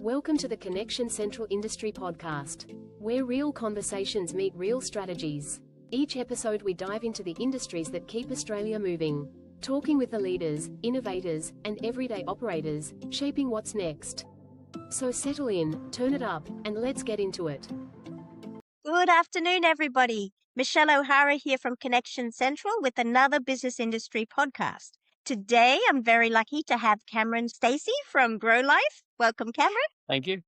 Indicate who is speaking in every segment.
Speaker 1: Welcome to the Connection Central Industry Podcast, where real conversations meet real strategies. Each episode we dive into the industries that keep Australia moving, talking with the leaders, innovators, and everyday operators, shaping what's next. So settle in, turn it up, and let's get into it.
Speaker 2: Good afternoon, everybody. Michelle O'Hara here from Connection Central with another business industry podcast. Today, I'm very lucky to have Cameron Stacey from Grolife. Welcome, Cameron.
Speaker 3: Thank you.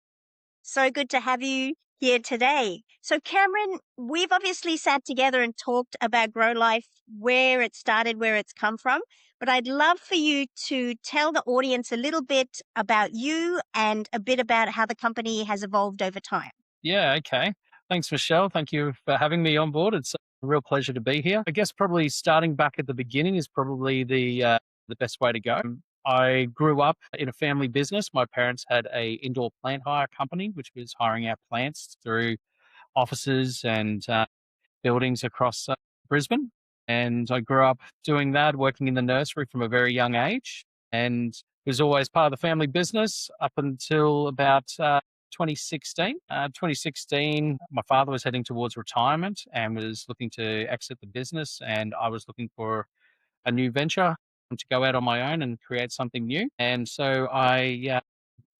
Speaker 2: So good to have you here today. So, Cameron, we've obviously sat together and talked about Grolife, where it started, where it's come from. But I'd love for you to tell the audience a little bit about you and a bit about how the company has evolved over time.
Speaker 3: Yeah, okay. Thanks, Michelle. Thank you for having me on board. It's a real pleasure to be here. I guess probably starting back at the beginning is probably the best way to go. I grew up in a family business. My parents had a indoor plant hire company, which was hiring out plants through offices and buildings across Brisbane. And I grew up doing that, working in the nursery from a very young age. And it was always part of the family business up until about 2016. 2016, my father was heading towards retirement and was looking to exit the business. And I was looking for a new venture to go out on my own and create something new. And so I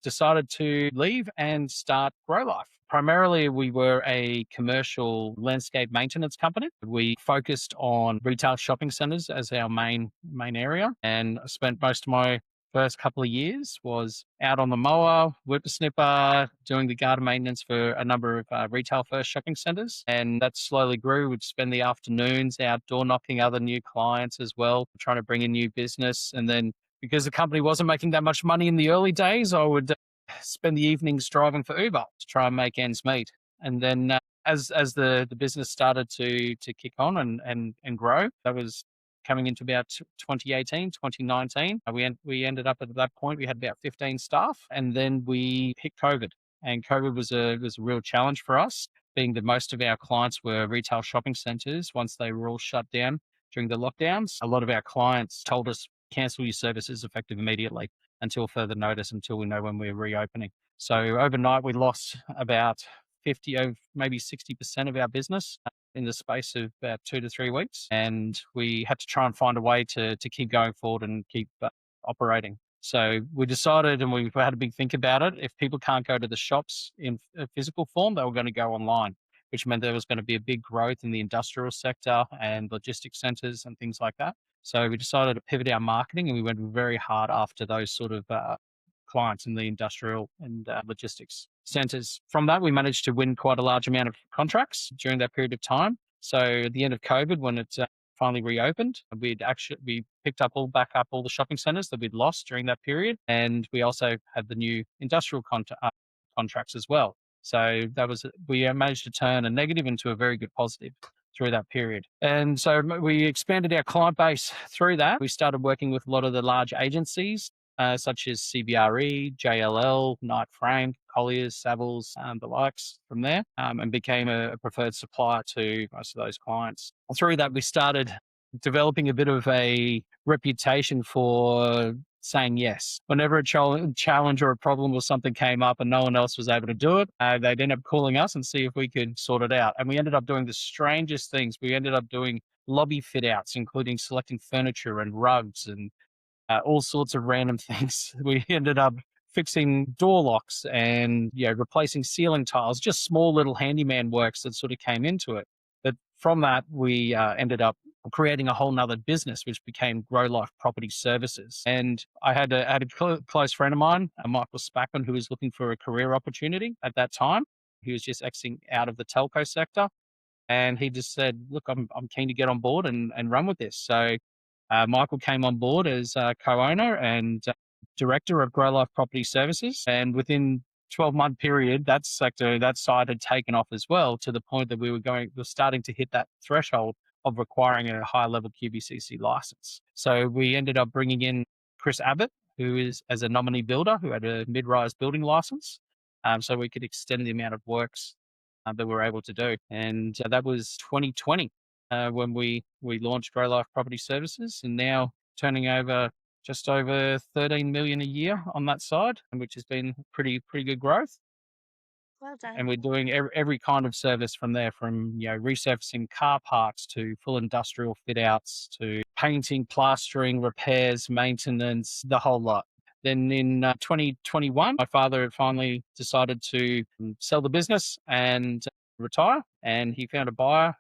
Speaker 3: decided to leave and start Grolife. Primarily, we were a commercial landscape maintenance company. We focused on retail shopping centers as our main area, and I spent most of my first couple of years was out on the mower, whippersnipper, doing the garden maintenance for a number of retail first shopping centers. And that slowly grew. We'd spend the afternoons out door knocking other new clients as well, trying to bring in new business. And then because the company wasn't making that much money in the early days, I would spend the evenings driving for Uber to try and make ends meet. And then as the business started to kick on and grow, that was coming into about 2018, 2019. We ended up at that point, we had about 15 staff, and then we hit COVID. And COVID was a real challenge for us, being that most of our clients were retail shopping centers. Once they were all shut down during the lockdowns, a lot of our clients told us, cancel your services effective immediately until further notice, until we know when we're reopening. So overnight, we lost about 50 or maybe 60% of our business in the space of about 2 to 3 weeks. And we had to try and find a way to keep going forward and keep operating. So we decided, and we had a big think about it, if people can't go to the shops in a physical form, they were going to go online, which meant there was going to be a big growth in the industrial sector and logistics centers and things like that. So we decided to pivot our marketing, and we went very hard after those sort of clients in the industrial and logistics centers. From that, we managed to win quite a large amount of contracts during that period of time. So at the end of COVID, when it finally reopened, we picked up all the shopping centers that we'd lost during that period. And we also had the new industrial contracts as well. So we managed to turn a negative into a very good positive through that period. And so we expanded our client base through that. We started working with a lot of the large agencies, such as CBRE, JLL, Knight Frank, Colliers, Savills, the likes from there, and became a preferred supplier to most of those clients. Through that, we started developing a bit of a reputation for saying yes. Whenever a challenge or a problem or something came up and no one else was able to do it, they'd end up calling us and see if we could sort it out. And we ended up doing the strangest things. We ended up doing lobby fit outs, including selecting furniture and rugs and all sorts of random things. We ended up fixing door locks and replacing ceiling tiles, just small little handyman works that sort of came into it. But from that, we ended up creating a whole nother business, which became Grolife Property Services. And I had a close friend of mine, Michael Spackman, who was looking for a career opportunity at that time. He was just exiting out of the telco sector. And he just said, look, I'm keen to get on board and run with this. So Michael came on board as co-owner and director of Grolife Property Services. And within 12-month period, that side had taken off as well, to the point that we were starting to hit that threshold of requiring a high level QBCC license. So we ended up bringing in Chris Abbott, who is as a nominee builder, who had a mid-rise building license. So we could extend the amount of works that we were able to do. And that was 2020 when we launched Grolife Property Services, and now turning over just over 13 million a year on that side, which has been pretty good growth.
Speaker 2: Well done.
Speaker 3: And we're doing every kind of service from there, from resurfacing car parks to full industrial fit outs to painting, plastering, repairs, maintenance, the whole lot. Then in 2021, my father had finally decided to sell the business and retire, and he found a buyer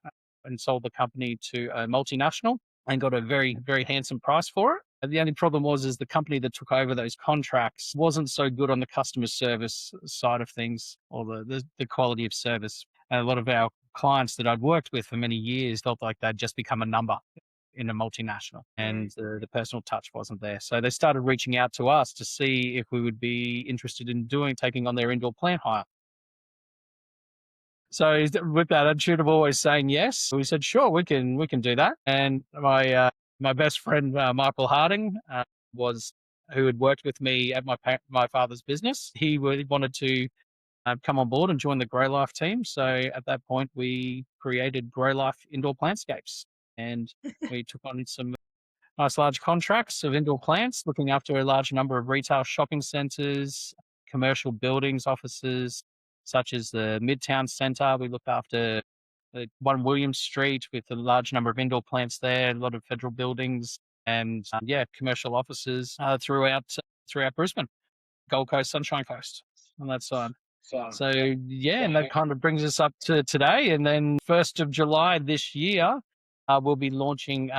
Speaker 3: and sold the company to a multinational and got a very, very handsome price for it. And the only problem is the company that took over those contracts wasn't so good on the customer service side of things, or the quality of service. And a lot of our clients that I'd worked with for many years felt like they'd just become a number in a multinational, and the personal touch wasn't there. So they started reaching out to us to see if we would be interested in taking on their indoor plant hire. So with that attitude of always saying yes, we said, sure, we can do that. And my best friend, Michael Harding, who had worked with me at my father's business. He wanted to come on board and join the Grolife team. So at that point, we created Grolife Indoor Plantscapes, and we took on some nice large contracts of indoor plants, looking after a large number of retail shopping centres, commercial buildings, offices, such as the Midtown Centre. We looked after 1 William Street with a large number of indoor plants there, a lot of federal buildings, and commercial offices throughout Brisbane, Gold Coast, Sunshine Coast on that side. So and that kind of brings us up to today. And then 1st of July this year, we'll be launching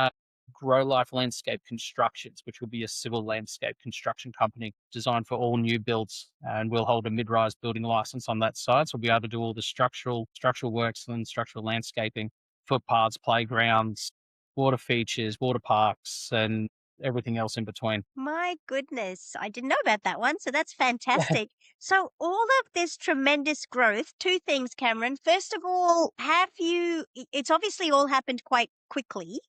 Speaker 3: Grolife Landscape Constructions, which will be a civil landscape construction company designed for all new builds, and we'll hold a mid-rise building license on that side. So we'll be able to do all the structural works and structural landscaping, footpaths, playgrounds, water features, water parks, and everything else in between.
Speaker 2: My goodness, I didn't know about that one. So that's fantastic. So all of this tremendous growth, two things, Cameron. First of all, it's obviously all happened quite quickly,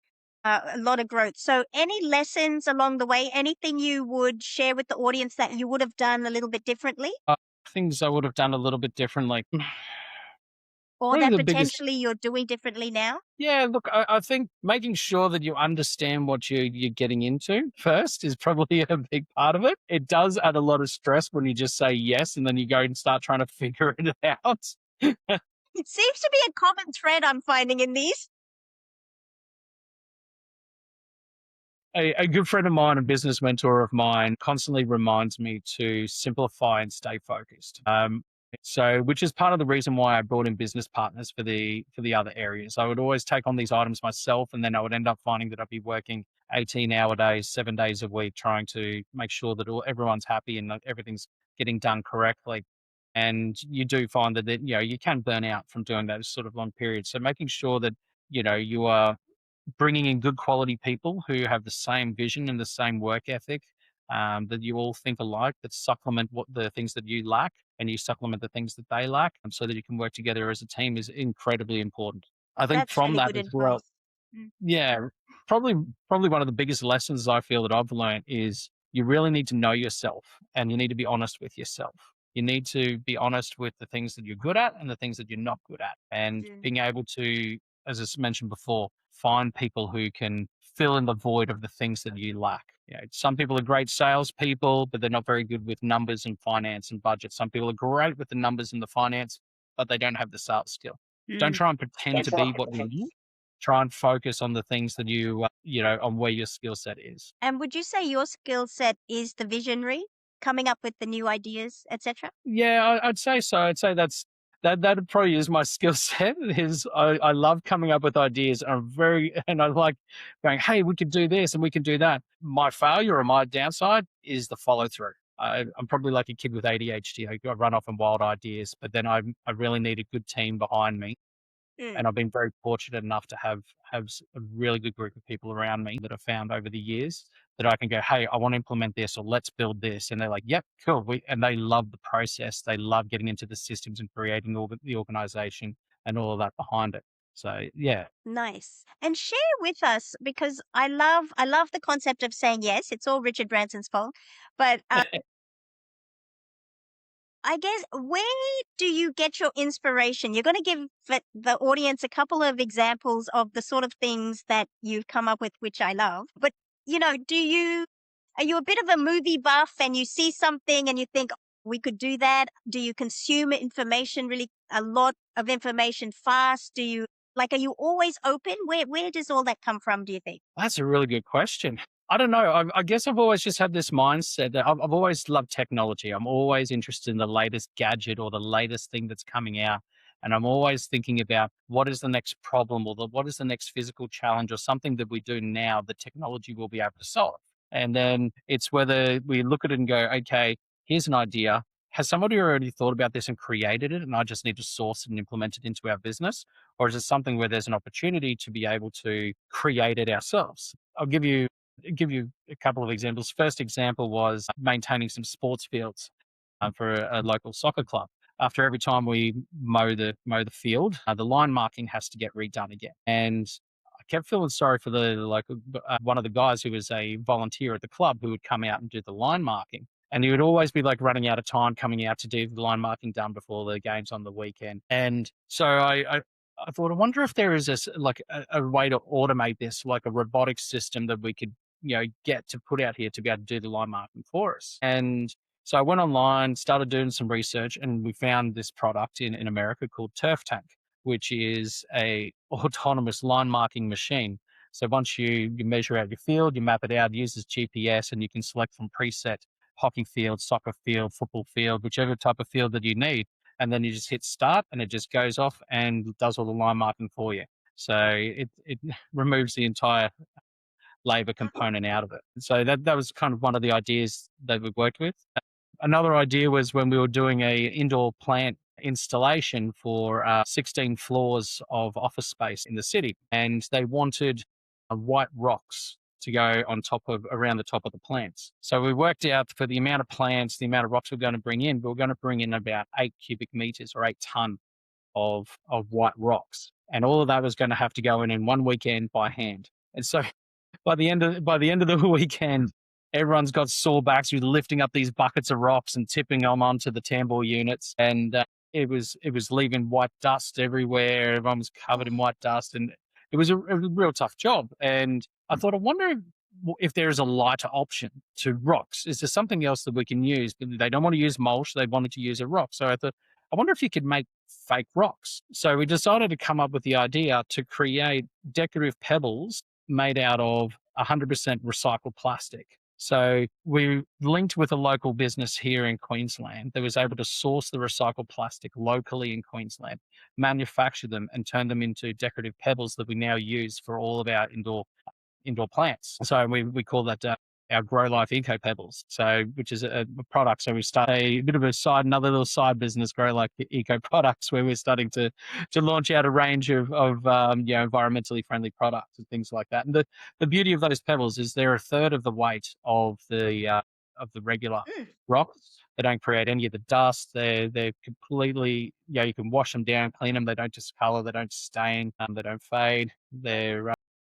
Speaker 2: a lot of growth. So any lessons along the way, anything you would share with the audience that you would have done a little bit differently?
Speaker 3: Things I would have done a little bit differently.
Speaker 2: Or that potentially you're doing differently now?
Speaker 3: Yeah, look, I think making sure that you understand what you're getting into first is probably a big part of it. It does add a lot of stress when you just say yes and then you go and start trying to figure it out.
Speaker 2: It seems to be a common thread I'm finding in these.
Speaker 3: A good friend of mine, a business mentor of mine, constantly reminds me to simplify and stay focused. So, which is part of the reason why I brought in business partners for the other areas. I would always take on these items myself, and then I would end up finding that I'd be working 18-hour days, 7 days a week, trying to make sure that everyone's happy and that everything's getting done correctly. And you do find that you can burn out from doing those sort of long periods. So making sure that you are bringing in good quality people who have the same vision and the same work ethic, that you all think alike, that supplement what the things that you lack, and you supplement the things that they lack, so that you can work together as a team is incredibly important. I think
Speaker 2: That's
Speaker 3: from
Speaker 2: really
Speaker 3: that
Speaker 2: good
Speaker 3: as well,
Speaker 2: advice.
Speaker 3: yeah, probably one of the biggest lessons I feel that I've learned is you really need to know yourself, and you need to be honest with yourself. You need to be honest with the things that you're good at and the things that you're not good at, and being able to, as I mentioned before, find people who can fill in the void of the things that you lack. Some people are great salespeople, but they're not very good with numbers and finance and budget. Some people are great with the numbers and the finance, but they don't have the sales skill. Don't try and pretend to be what you need. Try and focus on the things that on where your skill set is.
Speaker 2: And would you say your skill set is the visionary, coming up with the new ideas, etc.?
Speaker 3: Yeah, I'd say so. I'd say that probably is my skill set. I love coming up with ideas, and I like going, hey, we could do this and we can do that. My failure or my downside is the follow through. I'm probably like a kid with ADHD. I run off on wild ideas, but then I really need a good team behind me. And I've been very fortunate enough to have a really good group of people around me that I've found over the years that I can go, hey, I want to implement this, or let's build this. And they're like, yep, cool. And they love the process. They love getting into the systems and creating all the organization and all of that behind it. So, yeah.
Speaker 2: Nice. And share with us, because I love the concept of saying yes. It's all Richard Branson's fault. But I guess, where do you get your inspiration? You're going to give the audience a couple of examples of the sort of things that you've come up with, which I love. But, do you Are you a bit of a movie buff and you see something and you think, "Oh, we could do that? Do you consume information really, a lot of information fast? Do you, like, are you always open? Where does all that come from, do you think?
Speaker 3: That's a really good question. I don't know. I guess I've always just had this mindset that I've always loved technology. I'm always interested in the latest gadget or the latest thing that's coming out. And I'm always thinking about what is the next problem or what is the next physical challenge or something that we do now that technology will be able to solve. And then it's whether we look at it and go, okay, here's an idea. Has somebody already thought about this and created it? And I just need to source it and implement it into our business? Or is it something where there's an opportunity to be able to create it ourselves? I'll give you a couple of examples. First example was maintaining some sports fields for a local soccer club. After every time we mow the field, the line marking has to get redone again. And I kept feeling sorry for one of the guys who was a volunteer at the club who would come out and do the line marking. And he would always be like running out of time coming out to do the line marking done before the games on the weekend. And so I thought, I wonder if there is a way to automate this, like a robotic system that we could, get to put out here to be able to do the line marking for us. And so I went online, started doing some research, and we found this product in America called Turf Tank, which is a autonomous line marking machine. So once you measure out your field, you map it out, it uses GPS, and you can select from preset hockey field, soccer field, football field, whichever type of field that you need. And then you just hit start and it just goes off and does all the line marking for you. So it removes the entire labor component out of it. So that was kind of one of the ideas that we worked with. Another idea was when we were doing a indoor plant installation for 16 floors of office space in the city, and they wanted white rocks to go around the top of the plants. So we worked out for the amount of plants, the amount of rocks we're going to bring in, we're going to bring in about 8 cubic meters or 8 ton of white rocks. And all of that was going to have to go in one weekend by hand. And so by the end of the weekend, everyone's got sore backs with lifting up these buckets of rocks and tipping them onto the tambour units, and it was leaving white dust everywhere. Everyone was covered in white dust, and it was a real tough job. And I thought, I wonder if there is a lighter option to rocks. Is there something else that we can use? But they don't want to use mulch; they wanted to use a rock. So I thought, I wonder if you could make fake rocks. So we decided to come up with the idea to create decorative pebbles made out of 100% recycled plastic. So we linked with a local business here in Queensland that was able to source the recycled plastic locally in Queensland, manufacture them, and turn them into decorative pebbles that we now use for all of our indoor plants. So we call that our Grolife Eco Pebbles, which is a product. So we start another little side business, Grolife Eco Products, where we're starting to launch out a range of environmentally friendly products and things like that. And the beauty of those pebbles is they're a third of the weight of the regular rocks. They don't create any of the dust. They're completely, you can wash them down, clean them. They don't discolor. They don't stain. They don't fade. They're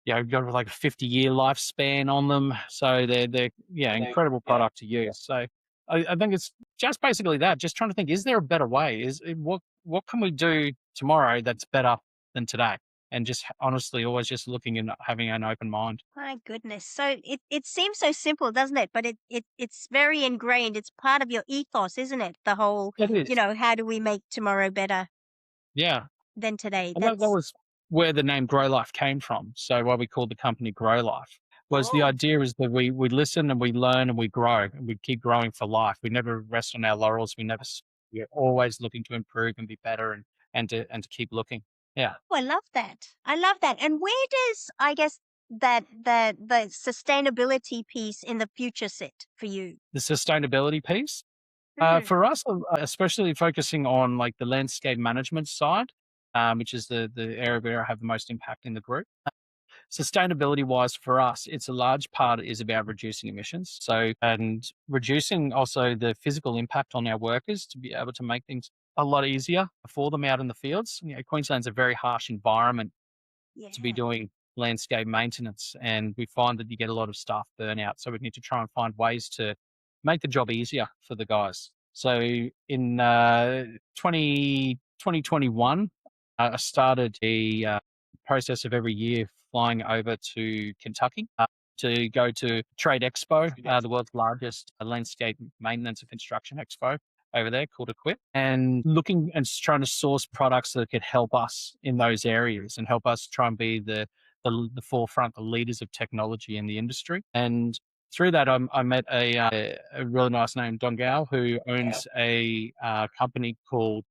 Speaker 3: got like a 50-year lifespan on them. So they're incredible product to use. So I think it's just basically that, just trying to think, is there a better way? What can we do tomorrow that's better than today? And just honestly, always just looking and having an open mind.
Speaker 2: My goodness. So it seems so simple, doesn't it? But it's very ingrained. It's part of your ethos, isn't it? The whole,
Speaker 3: It is.
Speaker 2: how do we make tomorrow better
Speaker 3: Yeah.
Speaker 2: than today?
Speaker 3: And that was where the name Grolife came from. So why we called the company Grolife was the idea is that we listen and we learn and we grow and we keep growing for life. We never rest on our laurels. We're always looking to improve and be better and to keep looking. Yeah.
Speaker 2: Oh, I love that. I love that. And where does, I guess, that the sustainability piece in the future sit for you?
Speaker 3: The sustainability piece.
Speaker 2: Mm.
Speaker 3: For us, especially focusing on like the landscape management side, which is the area where I have the most impact in the group. Sustainability wise for us, it's a large part is about reducing emissions. So, and reducing also the physical impact on our workers to be able to make things a lot easier for them out in the fields. Queensland's a very harsh environment to be doing landscape maintenance, and we find that you get a lot of staff burnout. So we need to try and find ways to make the job easier for the guys. So in 2021, I started a process of every year flying over to Kentucky to go to Trade Expo, the world's largest landscape maintenance and construction expo over there called Equip, and looking and trying to source products that could help us in those areas and help us try and be the forefront, the leaders of technology in the industry. And through that, I met a really nice name, Don Gao, who owns a company called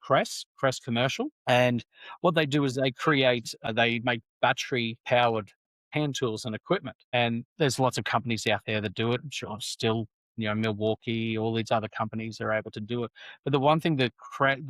Speaker 3: Crest Commercial. And what they do is they make battery powered hand tools and equipment. And there's lots of companies out there that do it. I'm sure still, Milwaukee, all these other companies are able to do it. But the one thing that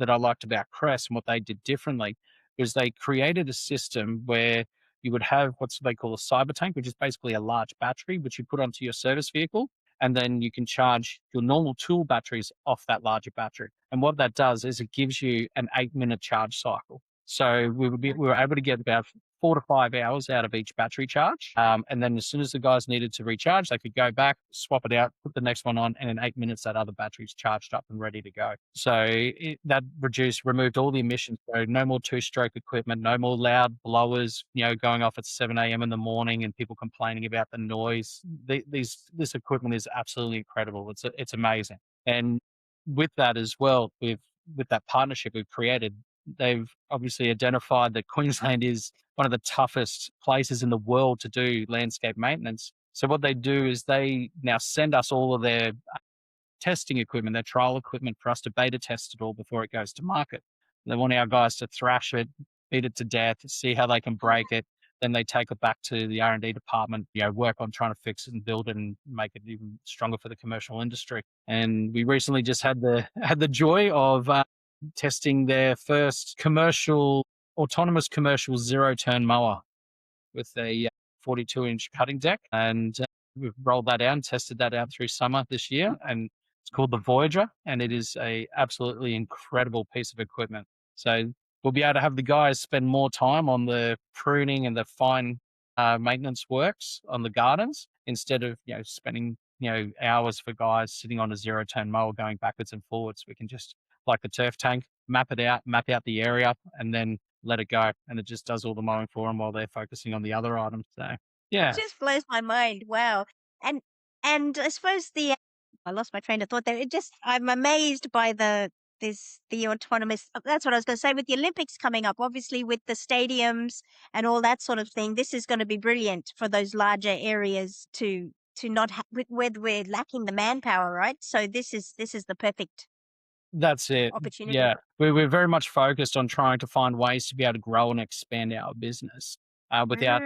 Speaker 3: I liked about Crest and what they did differently was they created a system where you would have what they call a cyber tank, which is basically a large battery, which you put onto your service vehicle. And then you can charge your normal tool batteries off that larger battery. And what that does is it gives you an 8-minute charge cycle. So we were able to get about 4 to 5 hours out of each battery charge. And then as soon as the guys needed to recharge, they could go back, swap it out, put the next one on, and in 8 minutes, that other battery's charged up and ready to go. So that removed all the emissions. So no more two-stroke equipment, no more loud blowers, going off at 7 a.m. in the morning and people complaining about the noise. This equipment is absolutely incredible. It's amazing. And with that as well, with that partnership we've created, they've obviously identified that Queensland is one of the toughest places in the world to do landscape maintenance. So what they do is they now send us all of their testing equipment, their trial equipment, for us to beta test it all before it goes to market. They want our guys to thrash it, beat it to death, see how they can break it. Then they take it back to the R&D department, work on trying to fix it and build it and make it even stronger for the commercial industry. And we recently just had the joy of testing their first autonomous commercial zero-turn mower with a 42-inch cutting deck. And we've rolled that out and tested that out through summer this year. And it's called the Voyager, and it is a absolutely incredible piece of equipment. So we'll be able to have the guys spend more time on the pruning and the fine maintenance works on the gardens instead of spending hours for guys sitting on a zero-turn mower going backwards and forwards. We can just, like the turf tank, map out the area, and then let it go. And it just does all the mowing for them while they're focusing on the other items. So, yeah.
Speaker 2: It just blows my mind. Wow. And I suppose I lost my train of thought there. I'm amazed by the autonomous, that's what I was going to say, with the Olympics coming up, obviously with the stadiums and all that sort of thing. This is going to be brilliant for those larger areas to not where we're lacking the manpower, right? So this is the perfect
Speaker 3: That's it.
Speaker 2: opportunity.
Speaker 3: Yeah. We're very much focused on trying to find ways to be able to grow and expand our business without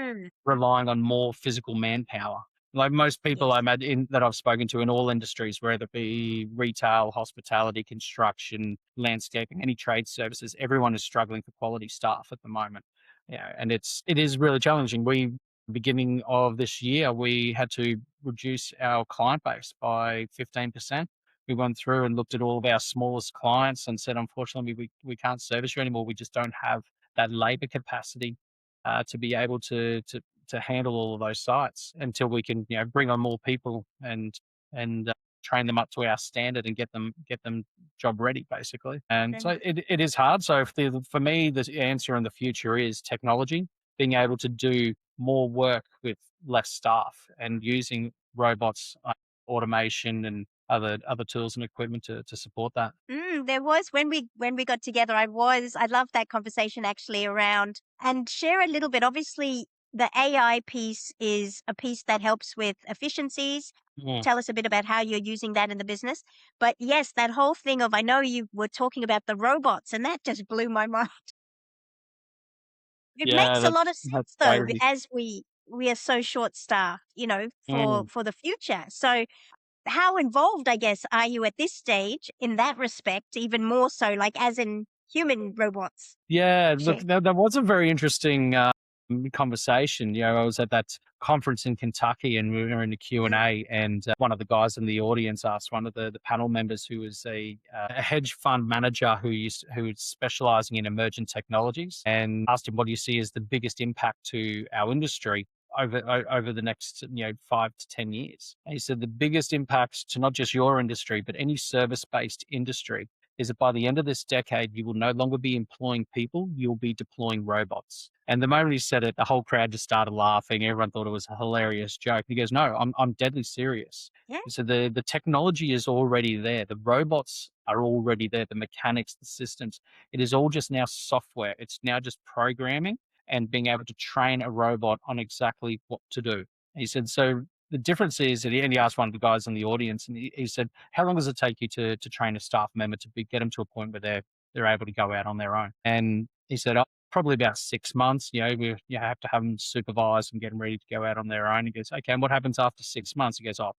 Speaker 3: relying on more physical manpower. Like most people
Speaker 2: Yes.
Speaker 3: I imagine that I've spoken to in all industries, whether it be retail, hospitality, construction, landscaping, any trade services, everyone is struggling for quality staff at the moment. Yeah, and it is really challenging. Beginning of this year, we had to reduce our client base by 15%. We went through and looked at all of our smallest clients and said, unfortunately, we can't service you anymore. We just don't have that labor capacity to be able to handle all of those sites until we can bring on more people and train them up to our standard and get them job ready, basically. And so it is hard. So for me, the answer in the future is technology, being able to do more work with less staff and using robots, automation, and other tools and equipment to support that.
Speaker 2: There was when we got together. I love that conversation actually around, and share a little bit. Obviously, the AI piece is a piece that helps with efficiencies. Tell us a bit about how you're using that in the business. But yes, that whole thing of, I know you were talking about the robots, and that just blew my mind. It makes a lot of sense though,
Speaker 3: crazy.
Speaker 2: as we are so short staffed, for the future. So how involved, I guess, are you at this stage in that respect, even more so, like as in human robots?
Speaker 3: Yeah, look, that was a very interesting conversation. I was at that conference in Kentucky, and we were in the Q&A, and one of the guys in the audience asked one of the panel members, who was a hedge fund manager who's specializing in emerging technologies, and asked him, what do you see as the biggest impact to our industry over the next 5 to 10 years? And he said the biggest impact to not just your industry but any service-based industry is that by the end of this decade, you will no longer be employing people, you'll be deploying robots. And the moment he said it, the whole crowd just started laughing. Everyone thought it was a hilarious joke. He goes, no, I'm deadly serious.
Speaker 2: Yeah.
Speaker 3: So the technology is already there. The robots are already there. The mechanics, the systems, it is all just now software. It's now just programming and being able to train a robot on exactly what to do. He said, so the difference is that he asked one of the guys in the audience, and he said, how long does it take you to train a staff member to get them to a point where they're able to go out on their own? And he said, oh, probably about 6 months. You have to have them supervised and get them ready to go out on their own. He goes, okay, and what happens after 6 months? He goes, oh,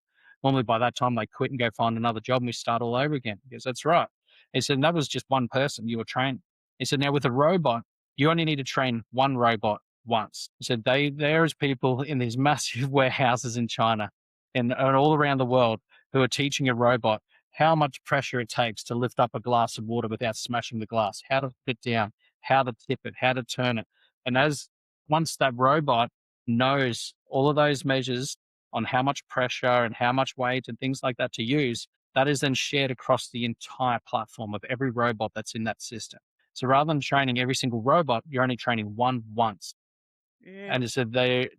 Speaker 3: normally by that time they quit and go find another job and we start all over again. He goes, that's right. He said, and that was just one person you were training. He said, now with a robot, you only need to train one robot once. He said, there's people in these massive warehouses in China and all around the world who are teaching a robot how much pressure it takes to lift up a glass of water without smashing the glass, how to put it down, how to tip it, how to turn it. And once that robot knows all of those measures on how much pressure and how much weight and things like that to use, that is then shared across the entire platform of every robot that's in that system. So rather than training every single robot, you're only training one once.
Speaker 2: Yeah.
Speaker 3: And so the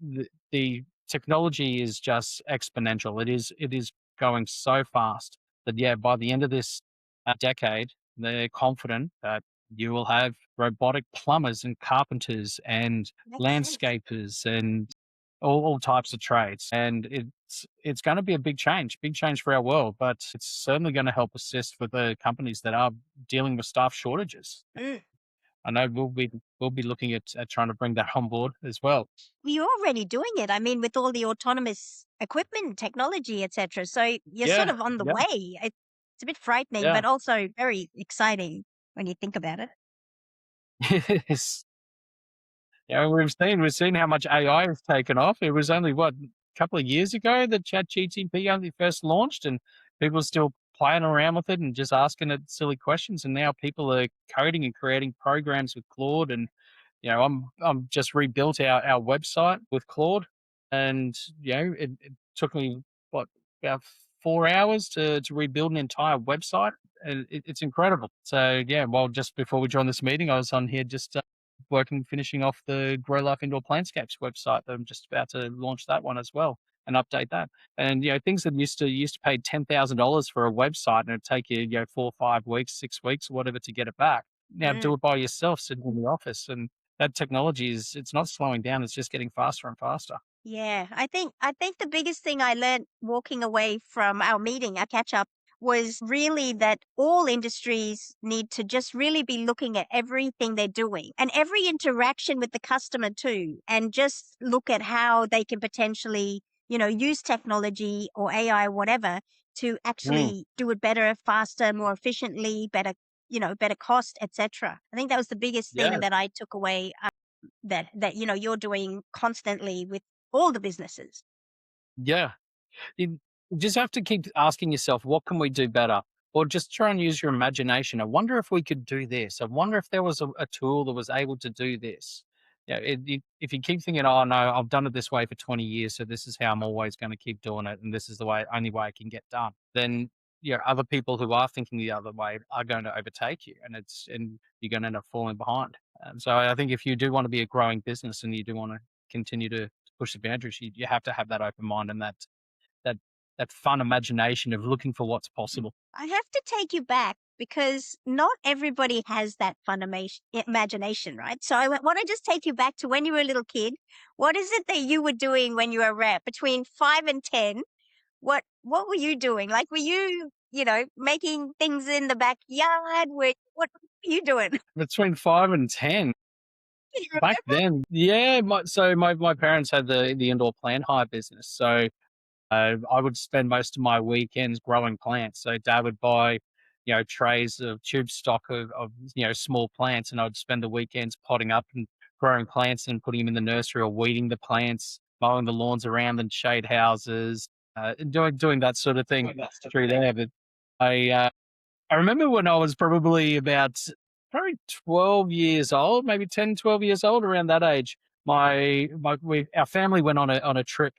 Speaker 3: technology is just exponential. It is going so fast that, yeah, by the end of this decade, they're confident that you will have robotic plumbers and carpenters and
Speaker 2: Makes sense.
Speaker 3: landscapers and all types of trades. And it's going to be a big change for our world, but it's certainly going to help assist with the companies that are dealing with staff shortages.
Speaker 2: Mm.
Speaker 3: I know we'll be looking at trying to bring that on board as well.
Speaker 2: You're already doing it. I mean, with all the autonomous equipment, technology, etc. So you're sort
Speaker 3: Yeah,
Speaker 2: of on the
Speaker 3: yeah,
Speaker 2: way. It's a bit frightening,
Speaker 3: yeah.
Speaker 2: but also very exciting when you think about it.
Speaker 3: Yes. Yeah, we've seen how much AI has taken off. It was only a couple of years ago that ChatGPT only first launched, and people were still playing around with it and just asking it silly questions. And now people are coding and creating programs with Claude. And I'm just rebuilt our website with Claude, and it took me about 4 hours to rebuild an entire website, and it's incredible. So yeah, well, just before we joined this meeting, I was on here just finishing off the Grolife Indoor Plantscapes website. I'm just about to launch that one as well and update that. And things that used to pay $10,000 for a website and it'd take you 4 or 5 weeks, 6 weeks, or whatever to get it back. Now
Speaker 2: Mm.
Speaker 3: do it by yourself, sitting in the office, and that technology it's not slowing down. It's just getting faster and faster.
Speaker 2: Yeah, I think the biggest thing I learned walking away from our meeting, our catch up, was really that all industries need to just really be looking at everything they're doing and every interaction with the customer too, and just look at how they can potentially, use technology or AI, whatever, to
Speaker 3: Mm,
Speaker 2: actually do it better, faster, more efficiently, better cost, etc. I think that was the biggest thing
Speaker 3: yeah,
Speaker 2: that I took away, that you're doing constantly with all the businesses.
Speaker 3: yeah. You just have to keep asking yourself, what can we do better? Or just try and use your imagination. I wonder if we could do this. I wonder if there was a tool that was able to do this. If you keep thinking, oh no, I've done it this way for 20 years, so this is how I'm always going to keep doing it, and this is the only way I can get done. Then other people who are thinking the other way are going to overtake you, and you're going to end up falling behind. So I think if you do want to be a growing business and you do want to continue to push the boundaries, you have to have that open mind and that that fun imagination of looking for what's possible.
Speaker 2: I have to take you back because not everybody has that fun imagination, right? So I want to just take you back to when you were a little kid. What is it that you were doing when you were between 5 and 10? What were you doing? Like, were you, making things in the backyard? What were you doing?
Speaker 3: Between 5 and 10
Speaker 2: Do you
Speaker 3: back
Speaker 2: remember?
Speaker 3: then, yeah. My parents had the indoor plant hire business, so I would spend most of my weekends growing plants. So Dad would buy, trays of tube stock of small plants, and I'd spend the weekends potting up and growing plants and putting them in the nursery or weeding the plants, mowing the lawns around the shade houses, doing that sort of thing through there. But I I remember when I was probably 12 years old, maybe 10, 12 years old, around that age. Our family went on a trip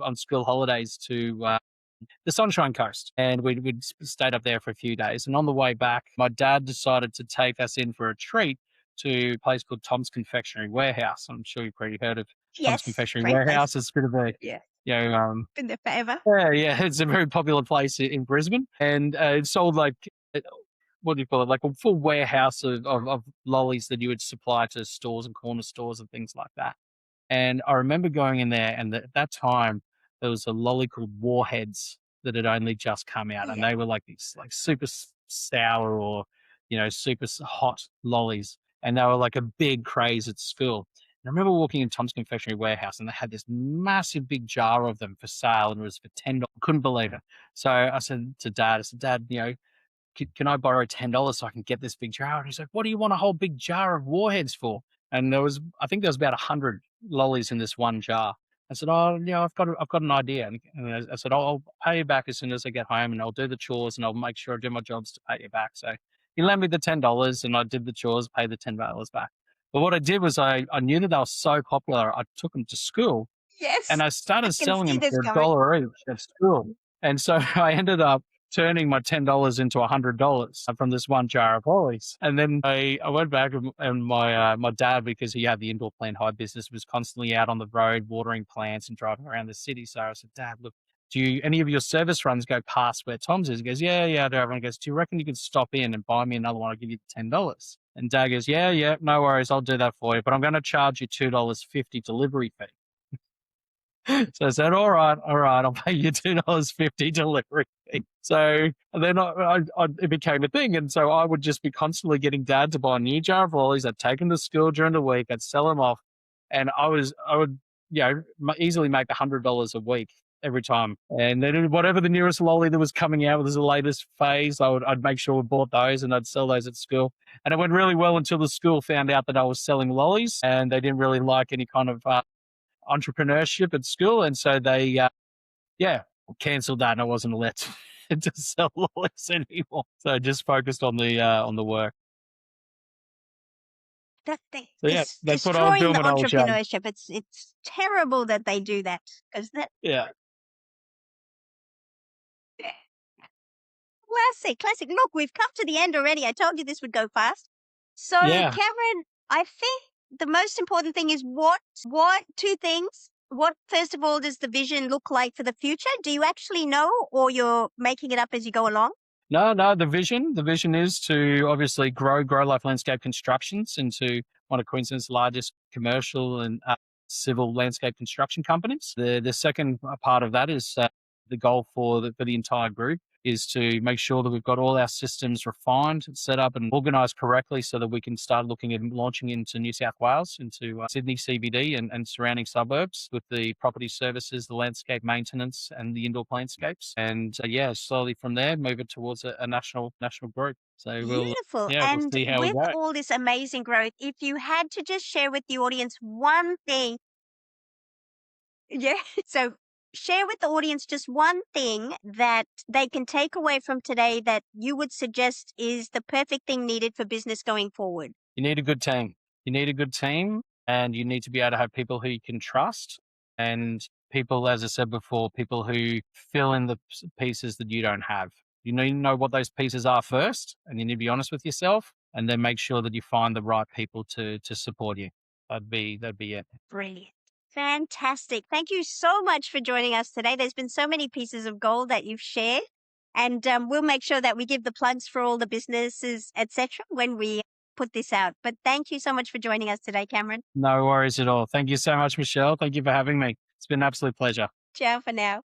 Speaker 3: on school holidays to the Sunshine Coast. And we'd stayed up there for a few days. And on the way back, my dad decided to take us in for a treat to a place called Tom's Confectionery Warehouse. I'm sure you've probably heard of Tom's
Speaker 2: Yes,
Speaker 3: Confectionery
Speaker 2: great place.
Speaker 3: Warehouse. It's a bit of a,
Speaker 2: Yeah,
Speaker 3: you know,
Speaker 2: been there forever.
Speaker 3: yeah, it's a very popular place in Brisbane. And it sold like, what do you call it? Like a full warehouse of lollies that you would supply to stores and corner stores and things like that. And I remember going in there, and at that time, there was a lolly called Warheads that had only just come out, and
Speaker 2: Yeah.
Speaker 3: they were like these like super sour or, super hot lollies, and they were like a big craze at school. And I remember walking in Tom's Confectionery Warehouse, and they had this massive big jar of them for sale, and it was for $10. Couldn't believe it. So I said to Dad, Dad, can I borrow $10 so I can get this big jar? And he's like, what do you want a whole big jar of Warheads for? And I think there was about 100 lollies in this one jar. I said, oh, I've got an idea. And I said, I'll pay you back as soon as I get home, and I'll do the chores, and I'll make sure I do my jobs to pay you back. So he lent me the $10, and I did the chores, paid the $10 back. But what I did was I knew that they were so popular, I took them to school,
Speaker 2: Yes,
Speaker 3: and I
Speaker 2: I
Speaker 3: started
Speaker 2: can
Speaker 3: selling
Speaker 2: see
Speaker 3: them
Speaker 2: this
Speaker 3: for
Speaker 2: going.
Speaker 3: $1 each at school. And so I ended up turning my $10 into $100 from this one jar of lollies. And then I went back, and my dad, because he had the indoor plant hire business, was constantly out on the road watering plants and driving around the city. So I said, Dad, look, do any of your service runs go past where Tom's is? He goes, yeah, I do. Everyone goes, do you reckon you could stop in and buy me another one? I'll give you $10. And Dad goes, yeah, no worries. I'll do that for you. But I'm going to charge you $2.50 delivery fee. So I said, all right, I'll pay you $2.50 delivery fee. So then it became a thing. And so I would just be constantly getting Dad to buy a new jar of lollies. I'd take them to school during the week. I'd sell them off. And I would, easily make $100 a week every time. And then whatever the newest lolly that was coming out was the latest phase, I'd make sure we bought those, and I'd sell those at school. And it went really well until the school found out that I was selling lollies, and they didn't really like any kind of entrepreneurship at school, and so they cancelled that, and I wasn't allowed to sell lollies anymore. So I just focused on the work. So
Speaker 2: It's
Speaker 3: that's what I was
Speaker 2: destroying
Speaker 3: doing
Speaker 2: the
Speaker 3: when I was young.
Speaker 2: entrepreneurship. It's terrible that they do that, because that
Speaker 3: Yeah.
Speaker 2: classic. Look, we've come to the end already. I told you this would go fast. So,
Speaker 3: Yeah.
Speaker 2: Cameron, I think the most important thing is what two things. What, first of all, does the vision look like for the future? Do you actually know, or you're making it up as you go along?
Speaker 3: No, the vision is to obviously grow Grolife Landscape Constructions into one of Queensland's largest commercial and civil landscape construction companies. The second part of that is the goal for the entire group is to make sure that we've got all our systems refined, set up and organised correctly so that we can start looking at launching into New South Wales, into Sydney CBD and surrounding suburbs with the property services, the landscape maintenance and the indoor plantscapes. And slowly from there, move it towards a national group. So
Speaker 2: Beautiful.
Speaker 3: we'll
Speaker 2: And
Speaker 3: see how we
Speaker 2: with
Speaker 3: go.
Speaker 2: all this amazing growth, if you had to just share with the audience one thing, so share with the audience just one thing that they can take away from today that you would suggest is the perfect thing needed for business going forward.
Speaker 3: You need a good team. And you need to be able to have people who you can trust, and people, as I said before, people who fill in the pieces that you don't have. You need to know what those pieces are first, and you need to be honest with yourself, and then make sure that you find the right people to support you. That'd be it.
Speaker 2: Brilliant. Fantastic. Thank you so much for joining us today. There's been so many pieces of gold that you've shared, and we'll make sure that we give the plugs for all the businesses, etc., when we put this out. But thank you so much for joining us today, Cameron.
Speaker 3: No worries at all. Thank you so much, Michelle. Thank you for having me. It's been an absolute pleasure.
Speaker 2: Ciao for now.